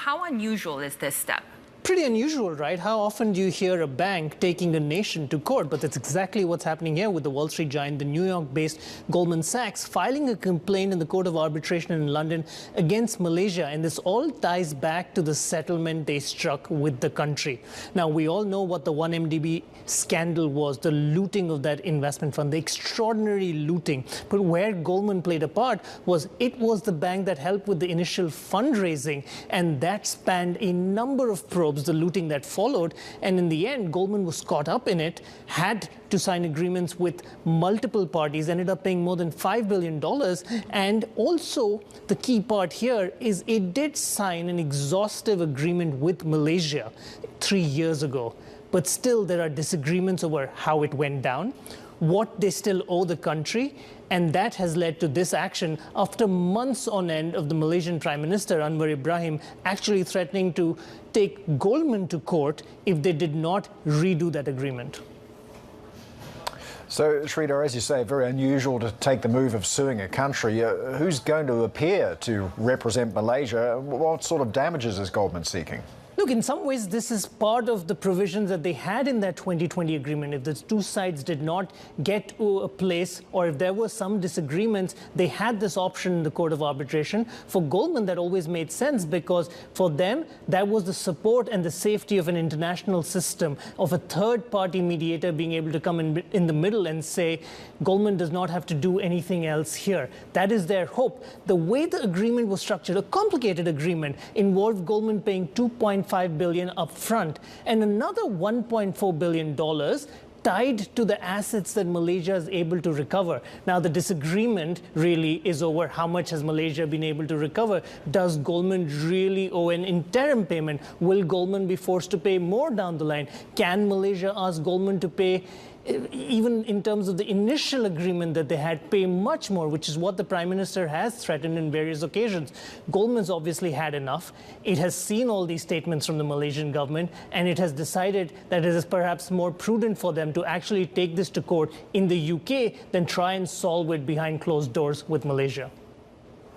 How unusual is this step? Pretty unusual, right? How often do you hear a bank taking a nation to court? But that's exactly what's happening here with the Wall Street giant, the New York-based Goldman Sachs, filing a complaint in the Court of Arbitration in London against Malaysia. And this all ties back to the settlement they struck with the country. Now, we all know what the 1MDB scandal was, the looting of that investment fund, the extraordinary looting. But where Goldman played a part was it was the bank that helped with the initial fundraising, and that spanned a number of probes, the looting that followed. And in the end, Goldman was caught up in it, had to sign agreements with multiple parties, ended up paying more than $5 billion. And also, the key part here is it did sign an exhaustive agreement with Malaysia 3 years ago. But still, there are disagreements over how it went down, what they still owe the country, and that has led to this action after months on end of the Malaysian Prime Minister, Anwar Ibrahim, actually threatening to take Goldman to court if they did not redo that agreement. So, Sridhar, as you say, very unusual to take the move of suing a country. Who's going to appear to represent Malaysia? What sort of damages is Goldman seeking? Look, in some ways, this is part of the provisions that they had in that 2020 agreement. If the two sides did not get to a place, or if there were some disagreements, they had this option in the Court of Arbitration. For Goldman, that always made sense, because for them, that was the support and the safety of an international system, of a third-party mediator being able to come in the middle and say, Goldman does not have to do anything else here. That is their hope. The way the agreement was structured, a complicated agreement, involved Goldman paying $2.5 billion up front and another $1.4 billion tied to the assets that Malaysia is able to recover. Now, the disagreement really is over how much has Malaysia been able to recover. Does Goldman really owe an interim payment? Will Goldman be forced to pay more down the line? Can Malaysia ask Goldman to pay, even in terms of the initial agreement that they had, pay much more, which is what the Prime Minister has threatened in various occasions? Goldman's obviously had enough. It has seen all these statements from the Malaysian government, and it has decided that it is perhaps more prudent for them to actually take this to court in the UK than try and solve it behind closed doors with Malaysia.